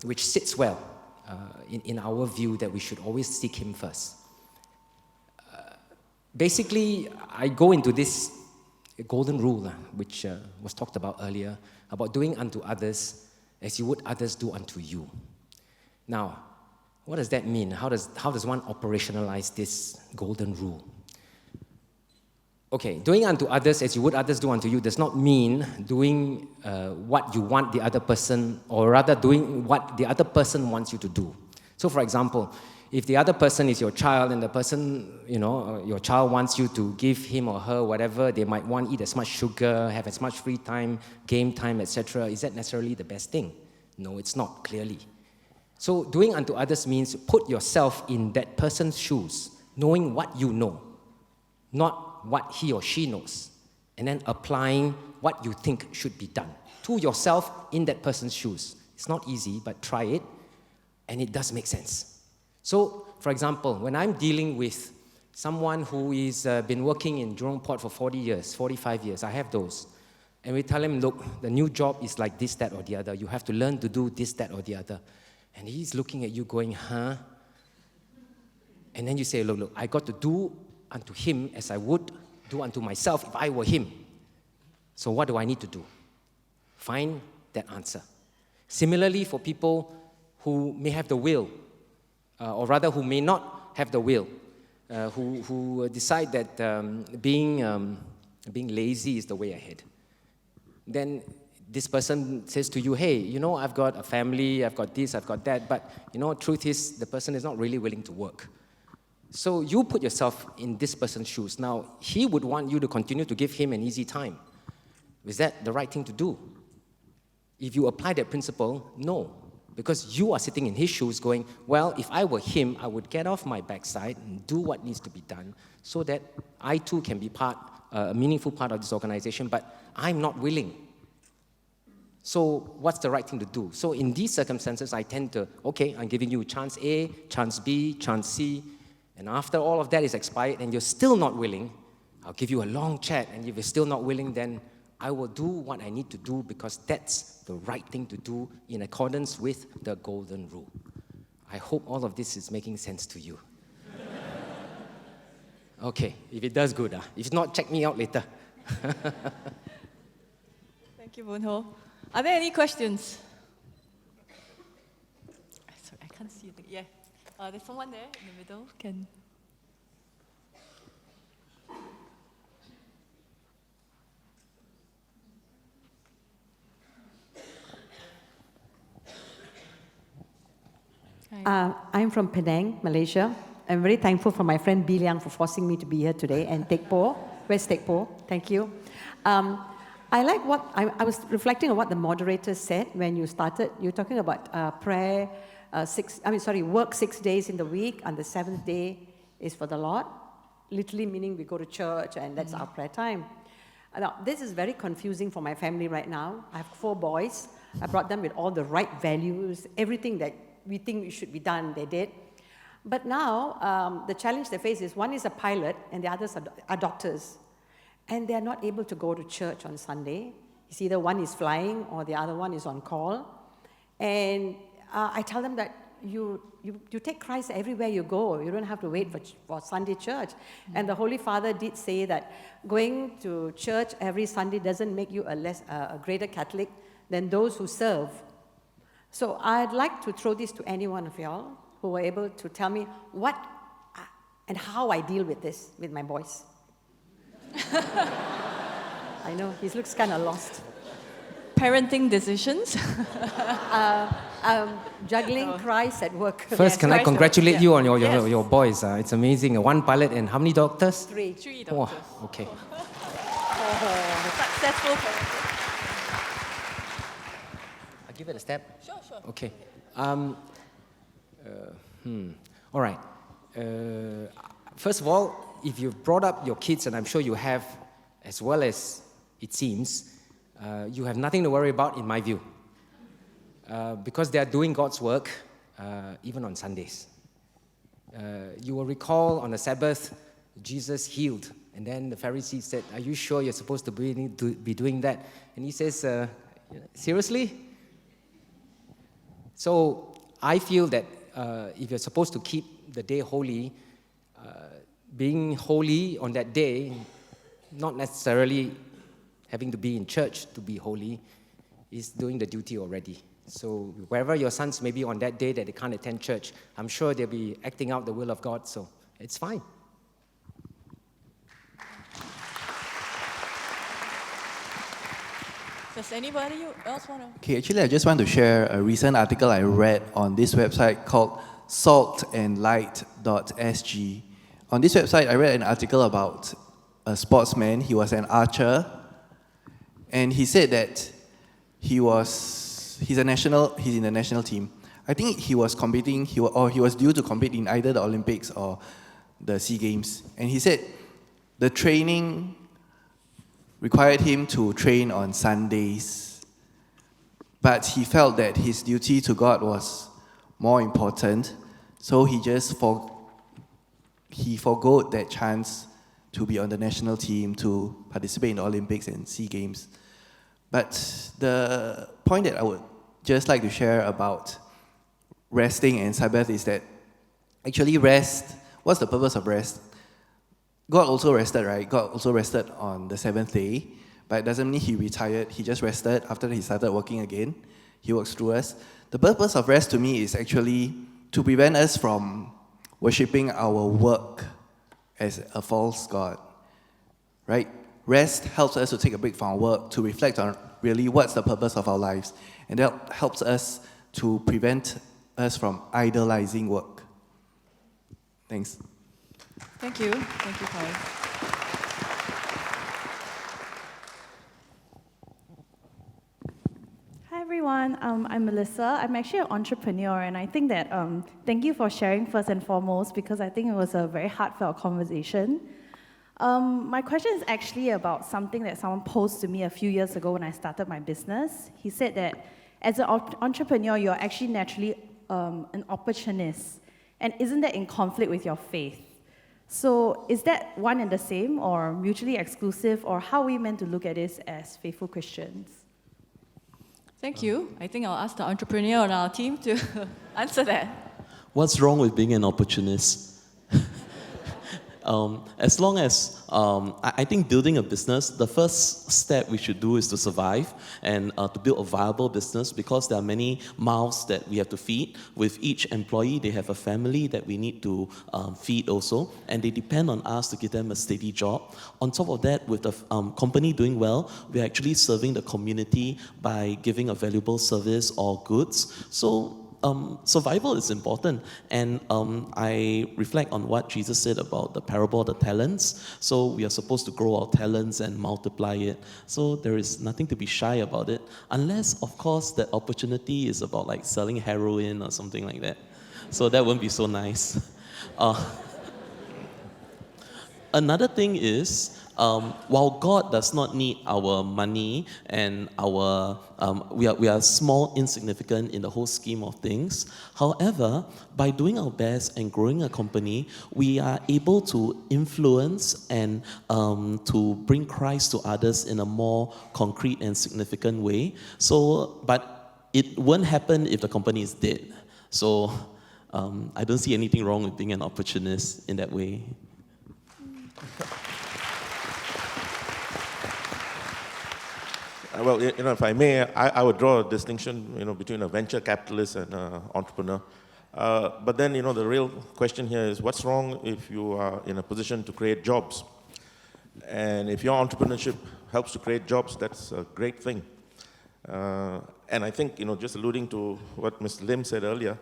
S3: which sits well in our view that we should always seek him first? Basically, I go into this golden rule, which was talked about earlier, about doing unto others as you would others do unto you. Now, what does that mean? How does one operationalize this golden rule? Okay, doing unto others as you would others do unto you does not mean doing what you want the other person, or rather doing what the other person wants you to do. So for example, if the other person is your child and the person, your child wants you to give him or her whatever, they might want to eat as much sugar, have as much free time, game time, etc. Is that necessarily the best thing? No, it's not, clearly. So doing unto others means put yourself in that person's shoes, knowing what you know, not what he or she knows, and then applying what you think should be done to yourself in that person's shoes. It's not easy, but try it, and it does make sense. So, for example, when I'm dealing with someone who is been working in Jurong Port for 40 years, 45 years, I have those, and we tell him, look, the new job is like this, that, or the other. You have to learn to do this, that, or the other. And he's looking at you going, huh? And then you say, look, I got to do unto him as I would do unto myself if I were him. So what do I need to do? Find that answer. Similarly, for people who may have the will, or rather who may not have the will, who decide that being lazy is the way ahead. Then this person says to you, hey, I've got a family, I've got this, I've got that, but truth is the person is not really willing to work. So you put yourself in this person's shoes. Now, he would want you to continue to give him an easy time. Is that the right thing to do? If you apply that principle, no. Because you are sitting in his shoes going, well, if I were him, I would get off my backside and do what needs to be done so that I too can be a meaningful part of this organization, but I'm not willing. So what's the right thing to do? So in these circumstances, I tend to, okay, I'm giving you chance A, chance B, chance C, and after all of that is expired and you're still not willing, I'll give you a long chat, and if you're still not willing, then I will do what I need to do because that's the right thing to do in accordance with the golden rule. I hope all of this is making sense to you. Okay, if it does, good. If not, check me out later.
S2: Thank you, Boon Ho. Are there any questions? Sorry, I can't see it. Yeah. There's someone there in the middle.
S7: I'm from Penang, Malaysia. I'm very thankful for my friend Bi Liang for forcing me to be here today. And Tek Po, where's Tek Po? Thank you. I like what, I was reflecting on what the moderator said when you started. You were talking about prayer, work 6 days in the week, and the 7th day is for the Lord. Literally meaning we go to church and that's our prayer time. Now, this is very confusing for my family right now. I have 4 boys. I brought them with all the right values, everything that we think it should be done, they did. But now, the challenge they face is one is a pilot and the others are doctors. And they're not able to go to church on Sunday. It's either one is flying or the other one is on call. And I tell them that you take Christ everywhere you go. You don't have to wait for Sunday church. And the Holy Father did say that going to church every Sunday doesn't make you a greater Catholic than those who serve. So I'd like to throw this to any one of y'all who were able to tell me what and how I deal with this with my boys. I know, he looks kind of lost.
S2: parenting decisions.
S7: Juggling Christ at work.
S3: First, can I
S2: Christ,
S3: congratulate
S2: yeah.
S3: you on your
S2: Yes.
S3: boys? It's amazing. One pilot and how many doctors?
S7: 3.
S2: 3
S3: Wow,
S2: doctors.
S3: okay.
S2: Successful parenting.
S3: I'll give it a step.
S2: Sure.
S3: Okay. All right. First of all, if you've brought up your kids, and I'm sure you have, as well as it seems, you have nothing to worry about, in my view, because they are doing God's work, even on Sundays. You will recall on the Sabbath, Jesus healed, and then the Pharisees said, "Are you sure you're supposed to be doing that?" And he says, "Seriously?" So I feel that if you're supposed to keep the day holy, being holy on that day, not necessarily having to be in church to be holy, is doing the duty already. So wherever your sons may be on that day that they can't attend church, I'm sure they'll be acting out the will of God, so it's fine.
S2: Does anybody else want to?
S5: Okay, actually, I just want to share a recent article I read on this website called saltandlight.sg. On this website, I read an article about a sportsman. He was an archer, and he said that he's in the national team. I think he was competing, he was due to compete in either the Olympics or the SEA Games. And he said the training required him to train on Sundays, but he felt that his duty to God was more important, so he just forgoed that chance to be on the national team, to participate in the Olympics and SEA Games. But the point that I would just like to share about resting and Sabbath is that actually rest, what's the purpose of rest? God also rested, right? God also rested on the 7th day, but it doesn't mean he retired. He just rested after he started working again. He works through us. The purpose of rest to me is actually to prevent us from worshipping our work as a false god, right? Rest helps us to take a break from our work, to reflect on really what's the purpose of our lives, and that helps us to prevent us from idolizing work. Thanks.
S2: Thank you, Pius.
S8: Hi everyone, I'm Melissa. I'm actually an entrepreneur, and I think that thank you for sharing first and foremost, because I think it was a very heartfelt conversation. My question is actually about something that someone posed to me a few years ago when I started my business. He said that as an entrepreneur, you're actually naturally an opportunist, and isn't that in conflict with your faith? So is that one and the same, or mutually exclusive, or how are we meant to look at this as faithful Christians?
S2: Thank you. I think I'll ask the entrepreneur on our team to answer that.
S4: What's wrong with being an opportunist? As long as, I think building a business, the first step we should do is to survive and to build a viable business, because there are many mouths that we have to feed. With each employee, they have a family that we need to feed also, and they depend on us to give them a steady job. On top of that, with the company doing well, we're actually serving the community by giving a valuable service or goods. So survival is important, and I reflect on what Jesus said about the parable of the talents. So we are supposed to grow our talents and multiply it. So there is nothing to be shy about it, unless, of course, that opportunity is about like selling heroin or something like that. So that won't be so nice. Another thing is, while God does not need our money and we are small, insignificant in the whole scheme of things. However, by doing our best and growing a company, we are able to influence and to bring Christ to others in a more concrete and significant way. So, but it won't happen if the company is dead. So, I don't see anything wrong with being an opportunist in that way.
S6: Well, if I may, I would draw a distinction, between a venture capitalist and an entrepreneur. But then, the real question here is, what's wrong if you are in a position to create jobs? And if your entrepreneurship helps to create jobs, that's a great thing. And I think, just alluding to what Mr. Lim said earlier,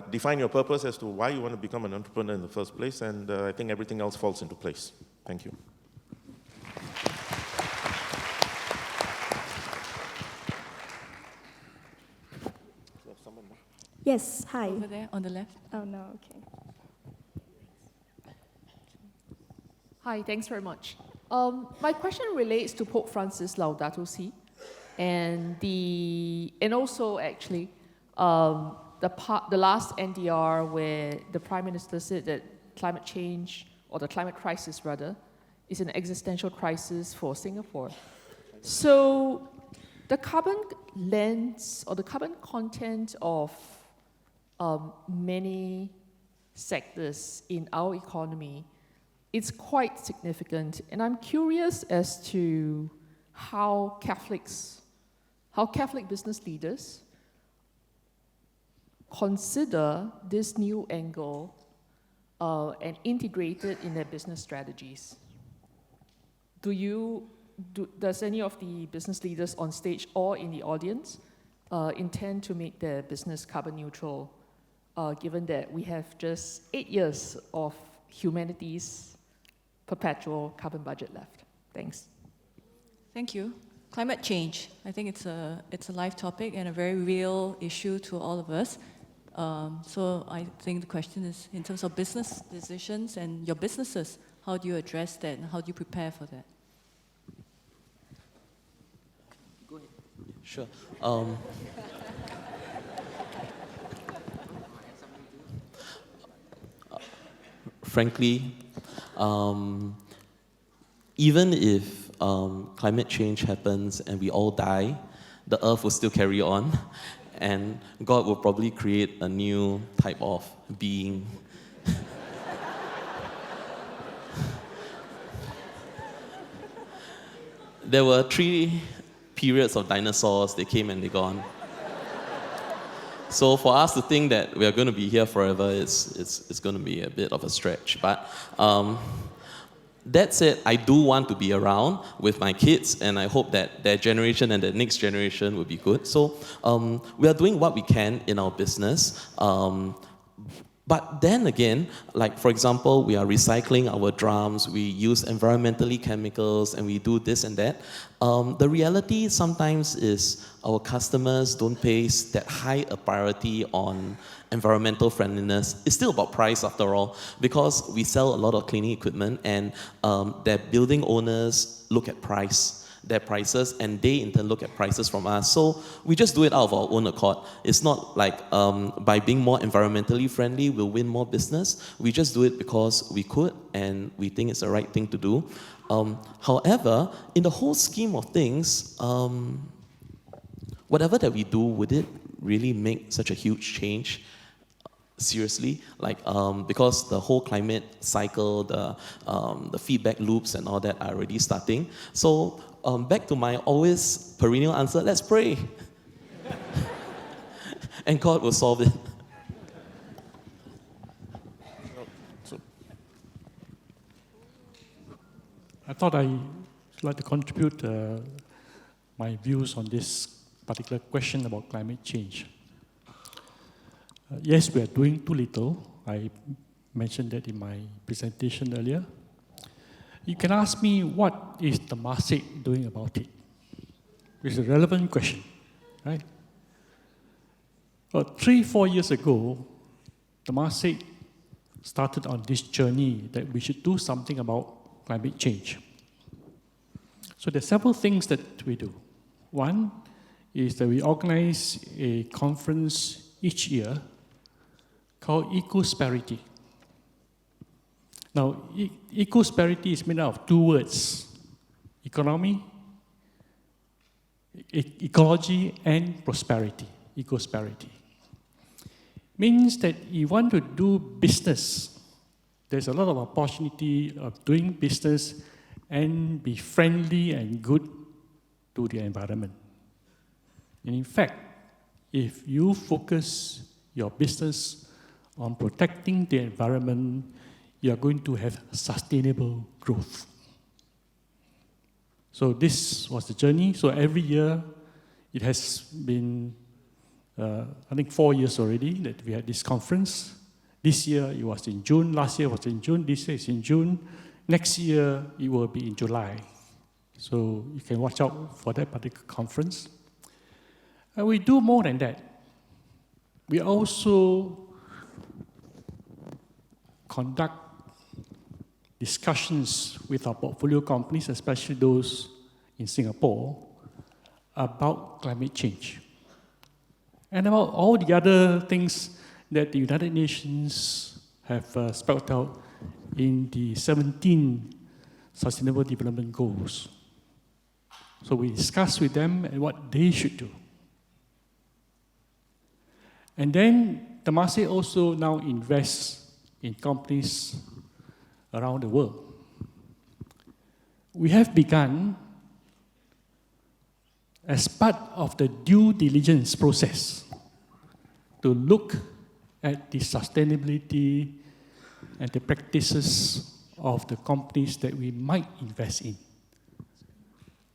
S6: define your purpose as to why you want to become an entrepreneur in the first place, and I think everything else falls into place. Thank you.
S9: Yes, hi.
S2: Over there on the left.
S9: Oh, no, okay.
S10: Hi, thanks very much. My question relates to Pope Francis Laudato Si, and also actually the last NDR where the Prime Minister said that climate change, or the climate crisis rather, is an existential crisis for Singapore. So the carbon lens or the carbon content of many sectors in our economy, it's quite significant. And I'm curious as to how Catholic business leaders consider this new angle and integrate it in their business strategies. Does any of the business leaders on stage or in the audience intend to make their business carbon neutral, given that we have just 8 years of humanity's perpetual carbon budget left? Thanks.
S2: Thank you. Climate change. I think it's a live topic and a very real issue to all of us. So I think the question is, in terms of business decisions and your businesses, how do you address that and how do you prepare for that?
S4: Go ahead. Sure. Frankly, even if climate change happens and we all die, the earth will still carry on, and God will probably create a new type of being. There were 3 periods of dinosaurs. They came and they gone. So for us to think that we are going to be here forever, it's going to be a bit of a stretch. But that said, I do want to be around with my kids, and I hope that their generation and the next generation will be good. So we are doing what we can in our business. But then again, like for example, we are recycling our drums, we use environmentally chemicals, and we do this and that. The reality sometimes is our customers don't place that high a priority on environmental friendliness. It's still about price after all, because we sell a lot of cleaning equipment, and their building owners look at their prices, and they in turn look at prices from us. So we just do it out of our own accord. It's not like by being more environmentally friendly, we'll win more business. We just do it because we could, and we think it's the right thing to do. However, in the whole scheme of things, whatever that we do, would it really make such a huge change? Seriously, like because the whole climate cycle, the feedback loops and all that are already starting. So back to my always perennial answer: let's pray, and God will solve it.
S11: I thought I'd like to contribute my views on this particular question about climate change. Yes, we are doing too little. I mentioned that in my presentation earlier. You can ask me, what is Temasek doing about it? It's a relevant question, right? 3-4 years ago, Temasek started on this journey that we should do something about climate change. So there are several things that we do. One is that we organize a conference each year called Ecosperity. Now, ecosperity is made out of 2 words: economy, ecology, and prosperity. Ecosperity means that you want to do business. There's a lot of opportunity of doing business and be friendly and good to the environment. And in fact, if you focus your business on protecting the environment, you are going to have sustainable growth. So this was the journey. So every year It has been, I think, 4 years already that we had this conference. This year it was in June, last year was in June, this year is in June. Next year it will be in July. So you can watch out for that particular conference. And we do more than that. We also conduct discussions with our portfolio companies, especially those in Singapore, about climate change. And about all the other things that the United Nations have spelled out in the 17 Sustainable Development Goals. So we discuss with them and what they should do. And then Temasek also now invests in companies around the world. We have begun, as part of the due diligence process, to look at the sustainability and the practices of the companies that we might invest in.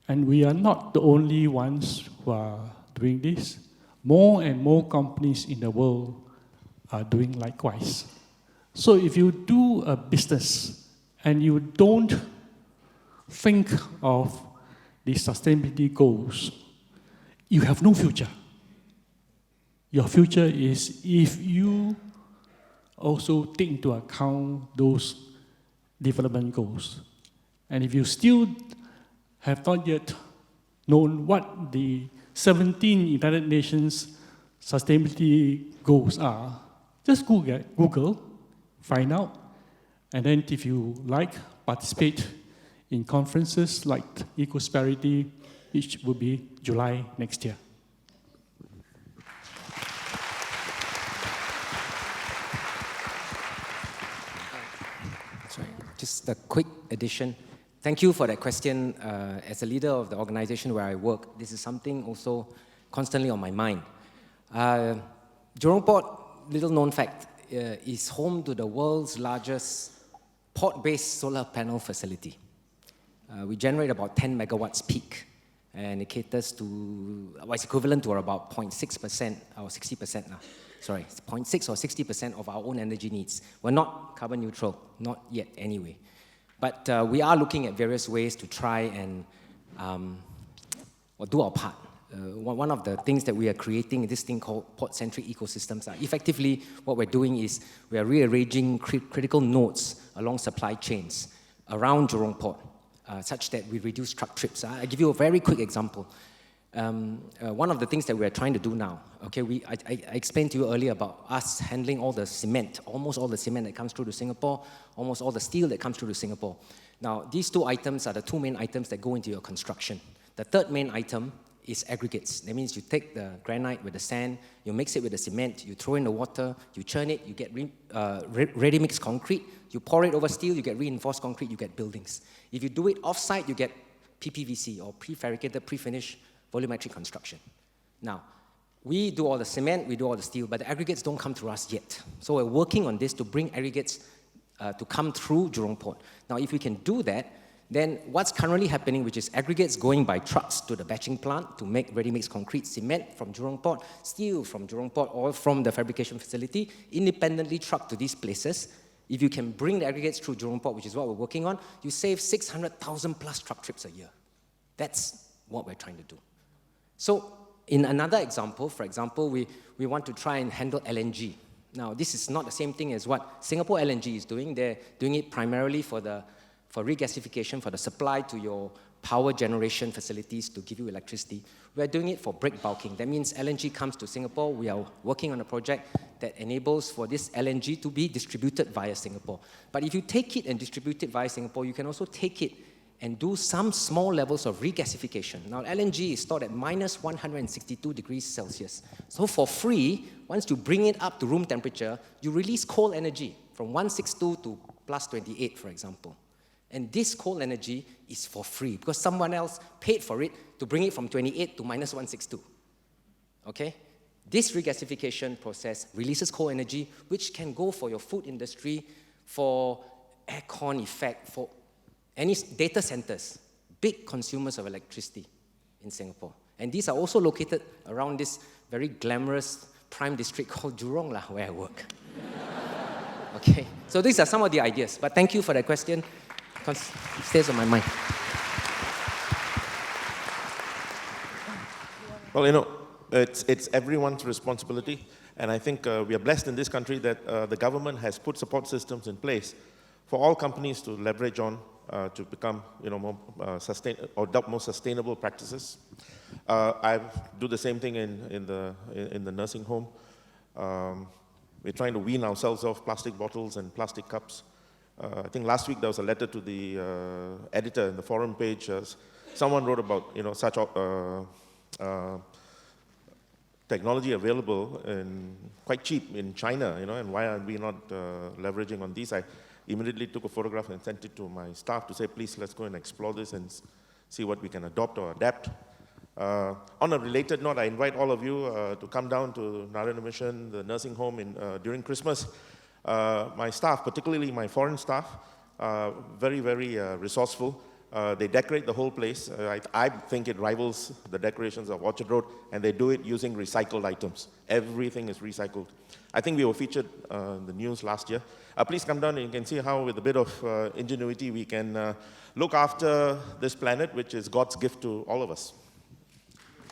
S11: And we are not the only ones who are doing this. More and more companies in the world are doing likewise. So if you do a business and you don't think of the sustainability goals, you have no future. Your future is if you also take into account those development goals. And if you still have not yet known what the 17 United Nations sustainability goals are, just Google, find out, and then if you like, participate in conferences like Ecosperity, which will be July next year.
S3: Sorry, just a quick addition. Thank you for that question. As a leader of the organization where I work, this is something also constantly on my mind. Jurong Port, little known fact, is home to the world's largest port-based solar panel facility. We generate about 10 megawatts peak, and it caters to, it's equivalent to about 0.6% or 60% now. Sorry, 0.6 or 60% of our own energy needs. We're not carbon neutral, not yet anyway. But we are looking at various ways to try and do our part. One of the things that we are creating is this thing called port-centric ecosystems. Effectively, what we're doing is we are rearranging critical nodes along supply chains around Jurong Port, such that we reduce truck trips. I'll give you a very quick example. One of the things that we're trying to do now, okay, I explained to you earlier about us handling all the cement, almost all the cement that comes through to Singapore, almost all the steel that comes through to Singapore. Now, these two items are the two main items that go into your construction. The third main item is aggregates. That means you take the granite with the sand, you mix it with the cement, you throw in the water, you churn it, you get ready-mix concrete, you pour it over steel, you get reinforced concrete, you get buildings. If you do it off-site, you get PPVC, or prefabricated, pre-finished volumetric construction. Now, we do all the cement, we do all the steel, but the aggregates don't come through us yet. So we're working on this to bring aggregates to come through Jurong Port. Now, if we can do that, then what's currently happening, which is aggregates going by trucks to the batching plant to make ready-mix concrete, cement from Jurong Port, steel from Jurong Port, or from the fabrication facility, independently trucked to these places. If you can bring the aggregates through Jurong Port, which is what we're working on, you save 600,000 plus truck trips a year. That's what we're trying to do. So in another example, for example, we want to try and handle LNG. Now, this is not the same thing as what Singapore LNG is doing. They're doing it primarily for regasification, for the supply to your power generation facilities to give you electricity. We're doing it for break bulking. That means LNG comes to Singapore. We are working on a project that enables for this LNG to be distributed via Singapore. But if you take it and distribute it via Singapore, you can also take it and do some small levels of regasification. Now, LNG is stored at minus 162 degrees Celsius. So for free, once you bring it up to room temperature, you release cold energy from 162 to plus 28, for example. And this cold energy is for free because someone else paid for it to bring it from 28 to minus 162. Okay? This regasification process releases cold energy, which can go for your food industry, for aircon effect, for any data centers, big consumers of electricity in Singapore. And these are also located around this very glamorous prime district called Jurong, where I work. Okay, so these are some of the ideas. But thank you for that question. It stays on my mind.
S6: Well, you know, it's everyone's responsibility. And I think we are blessed in this country that the government has put support systems in place for all companies to leverage on to become, more adopt more sustainable practices. I do the same thing in the nursing home. We're trying to wean ourselves off plastic bottles and plastic cups. I think last week there was a letter to the editor in the forum page. Someone wrote about such technology available and quite cheap in China, and why are we not leveraging on these? I immediately took a photograph and sent it to my staff to say, please, let's go and explore this and see what we can adopt or adapt. On a related note, I invite all of you to come down to Narayana Mission, the nursing home during Christmas. My staff, particularly my foreign staff, very, very resourceful. They decorate the whole place. I think it rivals the decorations of Orchard Road, and they do it using recycled items. Everything is recycled. I think we were featured in the news last year. Please come down and you can see how, with a bit of ingenuity, we can look after this planet, which is God's gift to all of us.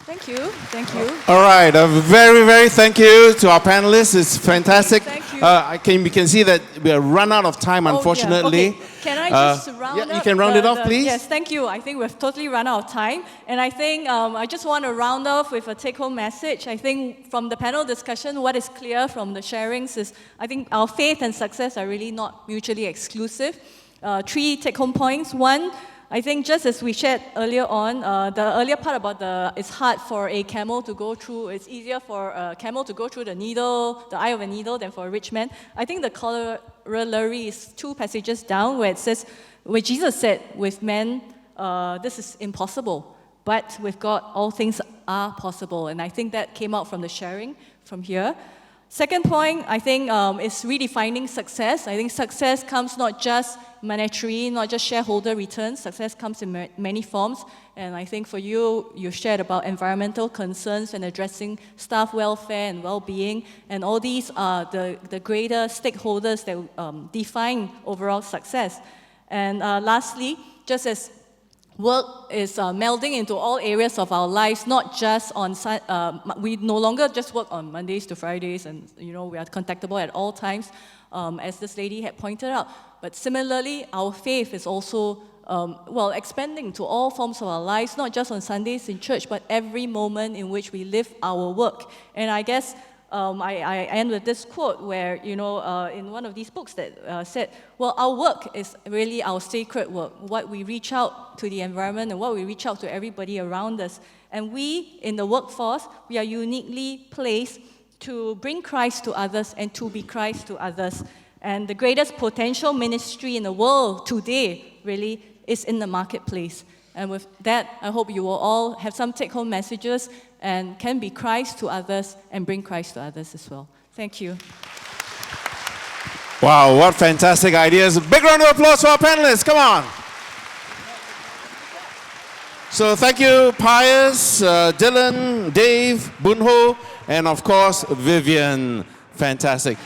S2: Thank you. Thank you.
S1: All right, a very, very thank you to our panelists. It's fantastic.
S2: Thank you.
S1: We can see that we have run out of time, unfortunately.
S2: Yeah. Okay. Can I just round up?
S1: You can round it off, please.
S2: Yes, thank you. I think we've totally run out of time. And I think I just want to round off with a take-home message. I think from the panel discussion, what is clear from the sharings is I think our faith and success are really not mutually exclusive. 3 take-home points. 1, I think just as we shared earlier on, the earlier part about it's hard for a camel to go through, it's easier for a camel to go through the eye of a needle than for a rich man. I think the corollary is 2 passages down where it says, where Jesus said, with men, this is impossible, but with God, all things are possible. And I think that came out from the sharing from here. Second point, I think, is redefining success. I think success comes not just monetary, not just shareholder returns. Success comes in many forms. And I think for you, you shared about environmental concerns and addressing staff welfare and well-being. And all these are the greater stakeholders that define overall success. And lastly, just as work is melding into all areas of our lives, not just on, we no longer just work on Mondays to Fridays and, we are contactable at all times, as this lady had pointed out. But similarly, our faith is also, expanding to all forms of our lives, not just on Sundays in church, but every moment in which we live our work. And I guess I end with this quote where, in one of these books that said, well, our work is really our sacred work, what we reach out to the environment and what we reach out to everybody around us. And we, in the workforce, we are uniquely placed to bring Christ to others and to be Christ to others. And the greatest potential ministry in the world today, really, is in the marketplace. And with that, I hope you will all have some take-home messages and can be Christ to others and bring Christ to others as well. Thank you.
S1: Wow, what fantastic ideas. Big round of applause for our panelists. Come on. So thank you, Pius, Dylan, Dave, Boon, and of course, Vivienne. Fantastic.